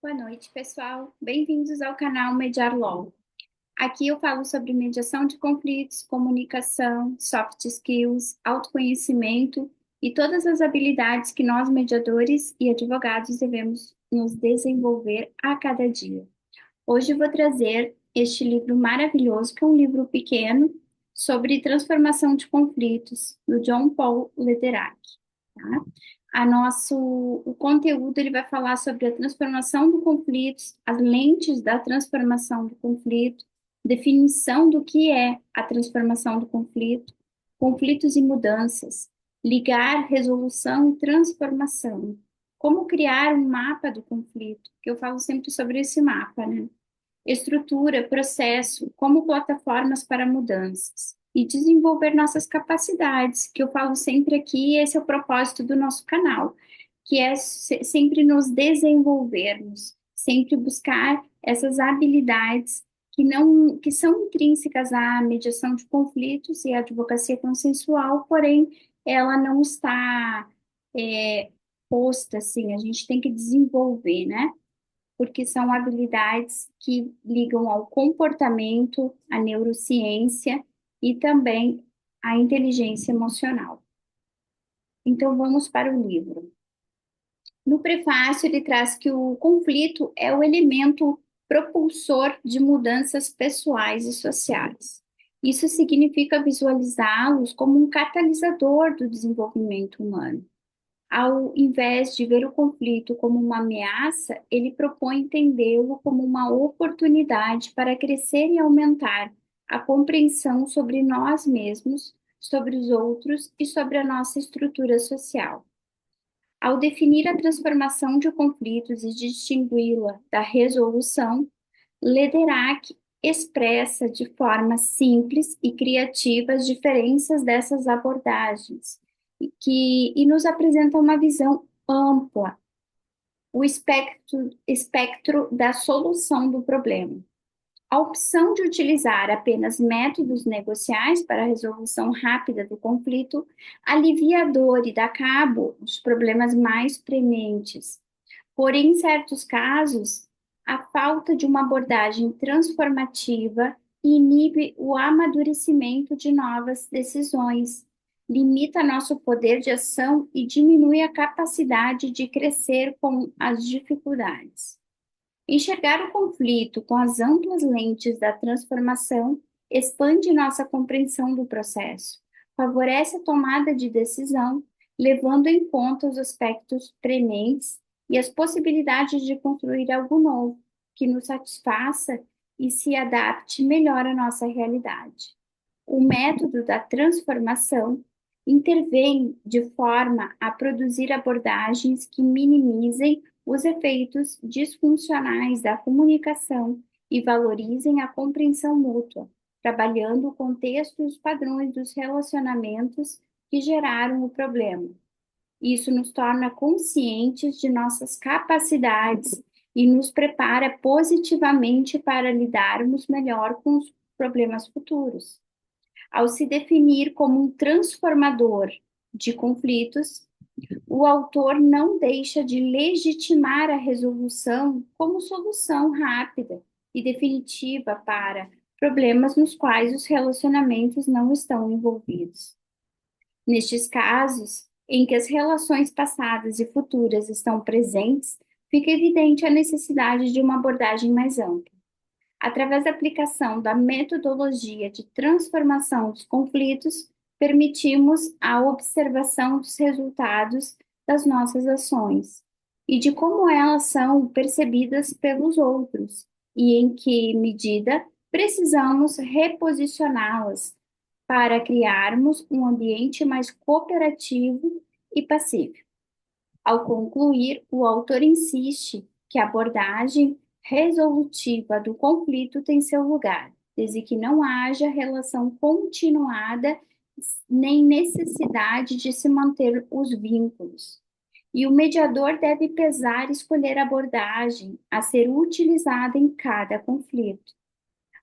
Boa noite, pessoal. Bem-vindos ao canal Mediar Law. Aqui eu falo sobre mediação de conflitos, comunicação, soft skills, autoconhecimento e todas as habilidades que nós, mediadores e advogados, devemos nos desenvolver a cada dia. Hoje eu vou trazer este livro maravilhoso, que é um livro pequeno, sobre transformação de conflitos, do John Paul Lederach, tá? O conteúdo ele vai falar sobre a transformação do conflito, as lentes da transformação do conflito, definição do que é a transformação do conflito, conflitos e mudanças, ligar resolução e transformação, como criar um mapa do conflito, que eu falo sempre sobre esse mapa, né? Estrutura, processo, como plataformas para mudanças e desenvolver nossas capacidades, que eu falo sempre aqui, esse é o propósito do nosso canal, que é sempre nos desenvolvermos, sempre buscar essas habilidades que são intrínsecas à mediação de conflitos e à advocacia consensual, porém ela não está posta assim, a gente tem que desenvolver, né? Porque são habilidades que ligam ao comportamento, à neurociência e também à inteligência emocional. Então, vamos para o livro. No prefácio, ele traz que o conflito é o elemento propulsor de mudanças pessoais e sociais. Isso significa visualizá-los como um catalisador do desenvolvimento humano. Ao invés de ver o conflito como uma ameaça, ele propõe entendê-lo como uma oportunidade para crescer e aumentar a compreensão sobre nós mesmos, sobre os outros e sobre a nossa estrutura social. Ao definir a transformação de conflitos e distingui-la da resolução, Lederach expressa de forma simples e criativa as diferenças dessas abordagens e nos apresenta uma visão ampla, o espectro da solução do problema. A opção de utilizar apenas métodos negociais para a resolução rápida do conflito alivia a dor e dá cabo dos problemas mais prementes. Porém, em certos casos, a falta de uma abordagem transformativa inibe o amadurecimento de novas decisões, limita nosso poder de ação e diminui a capacidade de crescer com as dificuldades. Enxergar o conflito com as amplas lentes da transformação expande nossa compreensão do processo, favorece a tomada de decisão, levando em conta os aspectos prementes e as possibilidades de construir algo novo, que nos satisfaça e se adapte melhor à nossa realidade. O método da transformação intervém de forma a produzir abordagens que minimizem os efeitos disfuncionais da comunicação e valorizem a compreensão mútua, trabalhando o contexto e os padrões dos relacionamentos que geraram o problema. Isso nos torna conscientes de nossas capacidades e nos prepara positivamente para lidarmos melhor com os problemas futuros. Ao se definir como um transformador de conflitos, o autor não deixa de legitimar a resolução como solução rápida e definitiva para problemas nos quais os relacionamentos não estão envolvidos. Nestes casos, em que as relações passadas e futuras estão presentes, fica evidente a necessidade de uma abordagem mais ampla. Através da aplicação da metodologia de transformação dos conflitos, permitimos a observação dos resultados das nossas ações e de como elas são percebidas pelos outros e em que medida precisamos reposicioná-las para criarmos um ambiente mais cooperativo e pacífico. Ao concluir, o autor insiste que a abordagem resolutiva do conflito tem seu lugar, desde que não haja relação continuada nem necessidade de se manter os vínculos. E o mediador deve pesar e escolher a abordagem a ser utilizada em cada conflito.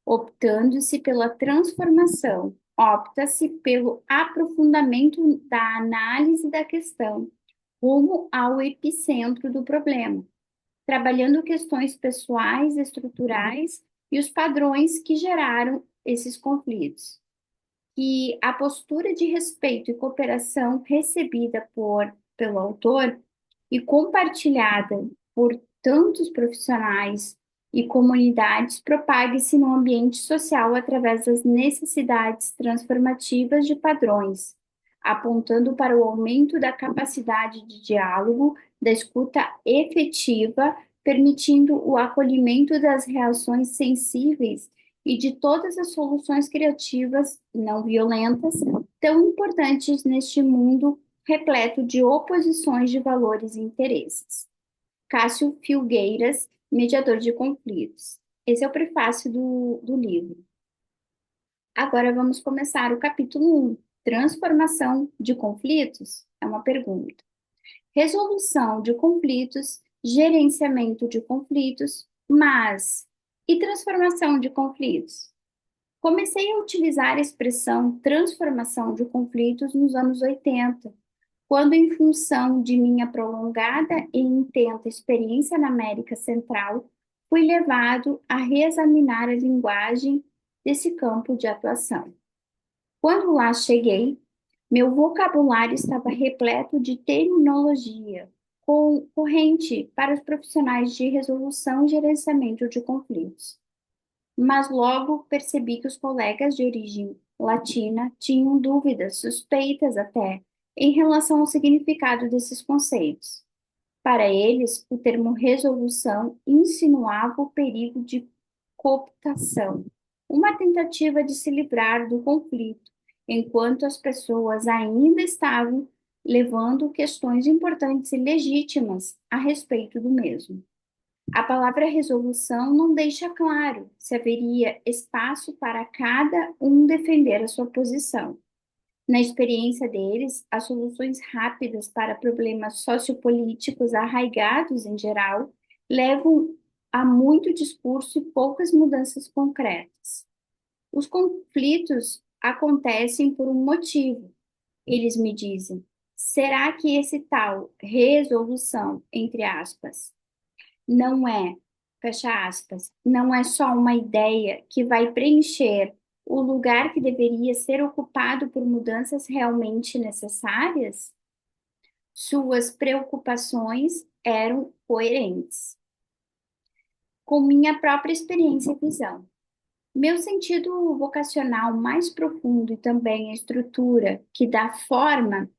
Optando-se pela transformação, opta-se pelo aprofundamento da análise da questão rumo ao epicentro do problema. trabalhando questões pessoais, estruturais e os padrões que geraram esses conflitos. E a postura de respeito e cooperação recebida pelo autor e compartilhada por tantos profissionais e comunidades propague-se no ambiente social através das necessidades transformativas de padrões, apontando para o aumento da capacidade de diálogo, da escuta efetiva, permitindo o acolhimento das reações sensíveis e de todas as soluções criativas não violentas, tão importantes neste mundo repleto de oposições de valores e interesses. Cássio Filgueiras, mediador de conflitos. Esse é o prefácio do livro. Agora vamos começar o capítulo 1. Transformação de conflitos? É uma pergunta. Resolução de conflitos, gerenciamento de conflitos, mas e transformação de conflitos? Comecei a utilizar a expressão transformação de conflitos nos anos 80, quando, em função de minha prolongada e intensa experiência na América Central, fui levado a reexaminar a linguagem desse campo de atuação. Quando lá cheguei, meu vocabulário estava repleto de terminologia corrente para os profissionais de resolução e gerenciamento de conflitos. Mas logo percebi que os colegas de origem latina tinham dúvidas, suspeitas até, em relação ao significado desses conceitos. Para eles, o termo resolução insinuava o perigo de cooptação, uma tentativa de se livrar do conflito, enquanto as pessoas ainda estavam levando questões importantes e legítimas a respeito do mesmo. A palavra resolução não deixa claro se haveria espaço para cada um defender a sua posição. Na experiência deles, as soluções rápidas para problemas sociopolíticos arraigados em geral levam a muito discurso e poucas mudanças concretas. Os conflitos acontecem por um motivo, eles me dizem. Será que esse tal resolução, entre aspas, não é, fecha aspas, não é só uma ideia que vai preencher o lugar que deveria ser ocupado por mudanças realmente necessárias? Suas preocupações eram coerentes com minha própria experiência e visão. Meu sentido vocacional mais profundo e também a estrutura que dá forma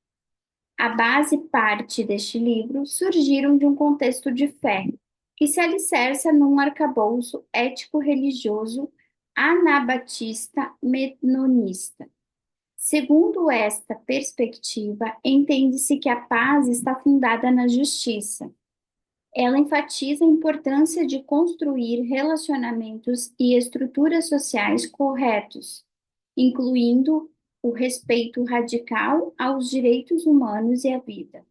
à base parte deste livro surgiram de um contexto de fé, que se alicerça num arcabouço ético-religioso anabatista menonista. Segundo esta perspectiva, entende-se que a paz está fundada na justiça. Ela enfatiza a importância de construir relacionamentos e estruturas sociais corretos, incluindo o respeito radical aos direitos humanos e à vida,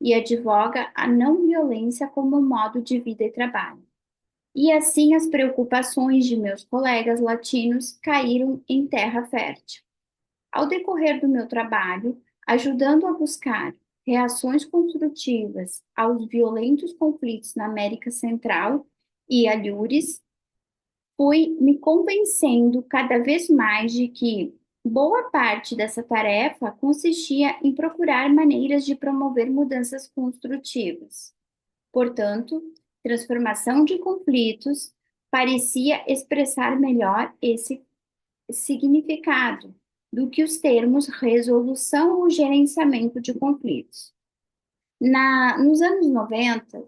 e advoga a não violência como modo de vida e trabalho. E assim as preocupações de meus colegas latinos caíram em terra fértil. Ao decorrer do meu trabalho, ajudando a buscar reações construtivas aos violentos conflitos na América Central e alhures, fui me convencendo cada vez mais de que boa parte dessa tarefa consistia em procurar maneiras de promover mudanças construtivas. Portanto, transformação de conflitos parecia expressar melhor esse significado do que os termos resolução ou gerenciamento de conflitos. Nos anos 90,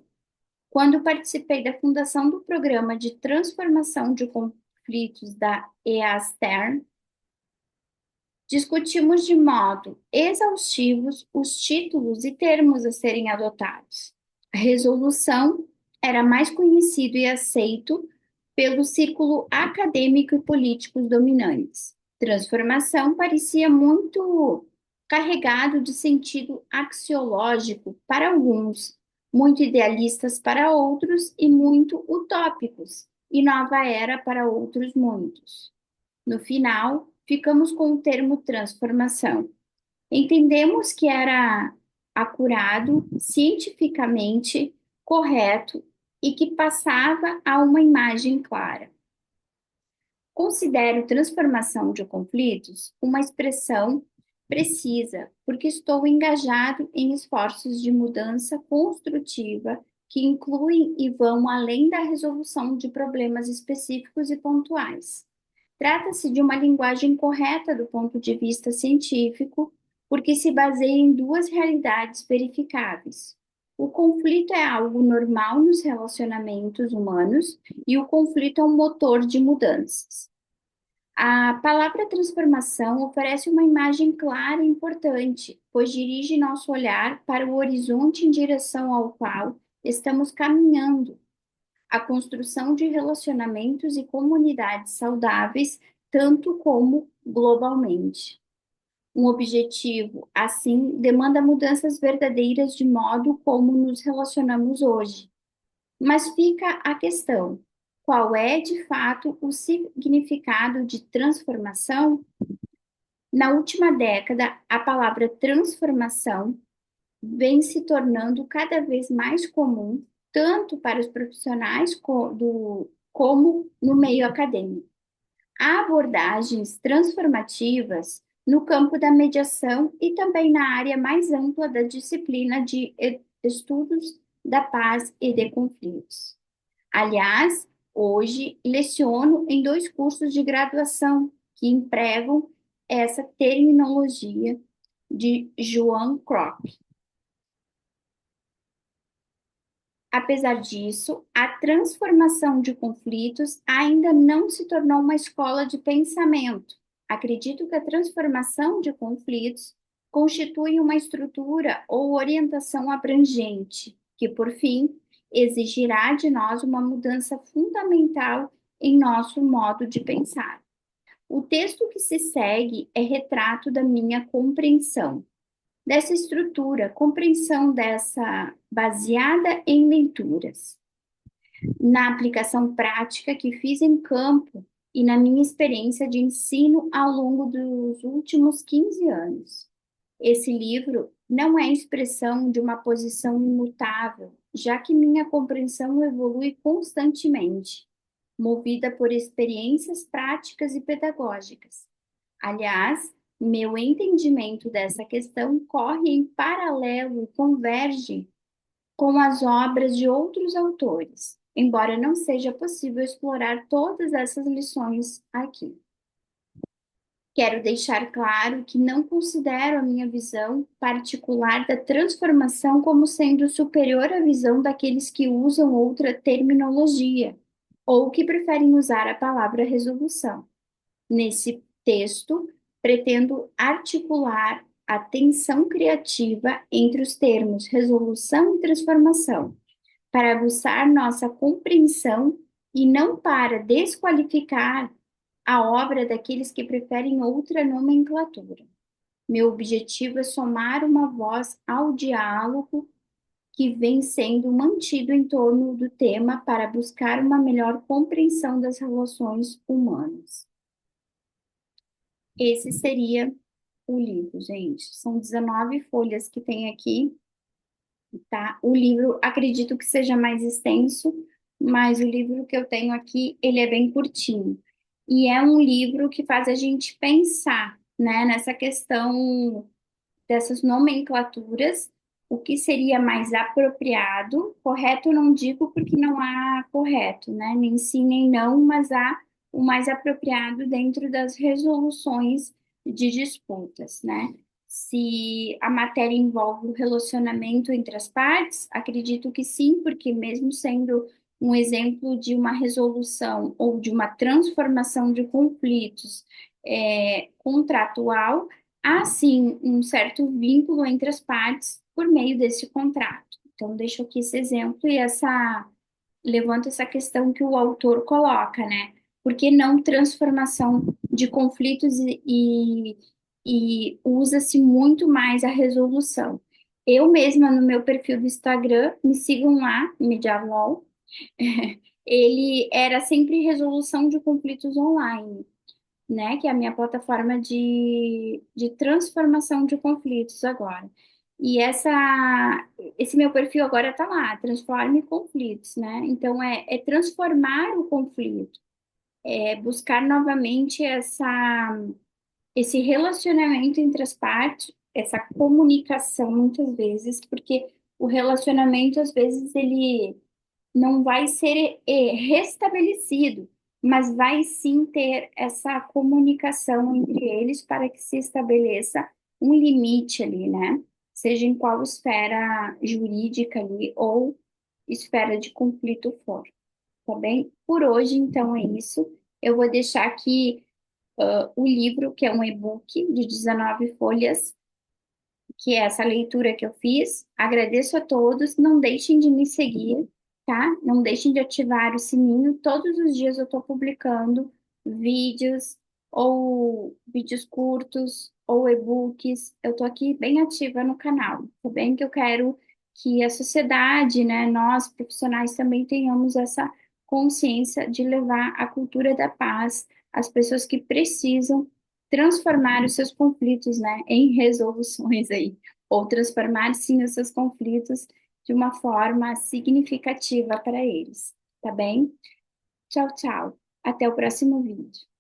quando participei da fundação do Programa de Transformação de Conflitos da EASTERN, discutimos de modo exaustivos os títulos e termos a serem adotados. A resolução era mais conhecido e aceito pelo círculo acadêmico e políticos dominantes. Transformação parecia muito carregado de sentido axiológico para alguns, muito idealistas para outros e muito utópicos, e nova era para outros muitos. No final, ficamos com o termo transformação. Entendemos que era acurado, cientificamente correto e que passava a uma imagem clara. Considero transformação de conflitos uma expressão precisa, porque estou engajado em esforços de mudança construtiva que incluem e vão além da resolução de problemas específicos e pontuais. Trata-se de uma linguagem correta do ponto de vista científico, porque se baseia em duas realidades verificáveis. O conflito é algo normal nos relacionamentos humanos e o conflito é um motor de mudanças. A palavra transformação oferece uma imagem clara e importante, pois dirige nosso olhar para o horizonte em direção ao qual estamos caminhando, a construção de relacionamentos e comunidades saudáveis, tanto como globalmente. Um objetivo, assim, demanda mudanças verdadeiras de modo como nos relacionamos hoje. Mas fica a questão: qual é de fato o significado de transformação? Na última década, a palavra transformação vem se tornando cada vez mais comum, tanto para os profissionais como no meio acadêmico. Há abordagens transformativas no campo da mediação e também na área mais ampla da disciplina de estudos da paz e de conflitos. Aliás, hoje leciono em dois cursos de graduação que empregam essa terminologia de Joan Kroc. Apesar disso, a transformação de conflitos ainda não se tornou uma escola de pensamento. Acredito que a transformação de conflitos constitui uma estrutura ou orientação abrangente, que, por fim, exigirá de nós uma mudança fundamental em nosso modo de pensar. O texto que se segue é retrato da minha compreensão dessa estrutura, compreensão dessa baseada em leituras, na aplicação prática que fiz em campo e na minha experiência de ensino ao longo dos últimos 15 anos. Esse livro não é expressão de uma posição imutável, já que minha compreensão evolui constantemente, movida por experiências práticas e pedagógicas. Aliás, meu entendimento dessa questão corre em paralelo e converge com as obras de outros autores, embora não seja possível explorar todas essas lições aqui. Quero deixar claro que não considero a minha visão particular da transformação como sendo superior à visão daqueles que usam outra terminologia ou que preferem usar a palavra resolução. Nesse texto, pretendo articular a tensão criativa entre os termos resolução e transformação, para aguçar nossa compreensão e não para desqualificar a obra daqueles que preferem outra nomenclatura. Meu objetivo é somar uma voz ao diálogo que vem sendo mantido em torno do tema para buscar uma melhor compreensão das relações humanas. Esse seria o livro, gente. São 19 folhas que tem aqui, tá? O livro, acredito que seja mais extenso, mas o livro que eu tenho aqui, ele é bem curtinho. E é um livro que faz a gente pensar, né, nessa questão dessas nomenclaturas, o que seria mais apropriado. Correto eu não digo porque não há correto, né? Nem sim, nem não, mas há o mais apropriado dentro das resoluções de disputas, né? Se a matéria envolve o relacionamento entre as partes, acredito que sim, porque mesmo sendo um exemplo de uma resolução ou de uma transformação de conflitos contratual, há sim um certo vínculo entre as partes por meio desse contrato. Então, deixo aqui esse exemplo e levanto essa questão que o autor coloca, né? Por que não transformação de conflitos e usa-se muito mais a resolução? Eu mesma, no meu perfil do Instagram, me sigam lá, Medialol, ele era sempre resolução de conflitos online, né? Que é a minha plataforma de transformação de conflitos agora. E esse meu perfil agora tá lá, transforme conflitos, né? Então é transformar o conflito, é buscar novamente esse relacionamento entre as partes, essa comunicação muitas vezes, porque o relacionamento às vezes ele não vai ser restabelecido, mas vai sim ter essa comunicação entre eles para que se estabeleça um limite ali, né? Seja em qual esfera jurídica ali ou esfera de conflito for, tá bem? Por hoje, então, é isso. Eu vou deixar aqui o livro, que é um e-book de 19 folhas, que é essa leitura que eu fiz. Agradeço a todos. Não deixem de me seguir, tá? Não deixem de ativar o sininho. Todos os dias eu estou publicando vídeos ou vídeos curtos ou e-books. Eu estou aqui bem ativa no canal, tá bem? Que eu quero que a sociedade, né, nós profissionais também tenhamos essa consciência de levar a cultura da paz às pessoas que precisam transformar os seus conflitos, né, em resoluções aí, ou transformar sim os seus conflitos de uma forma significativa para eles, tá bem? Tchau, tchau. Até o próximo vídeo.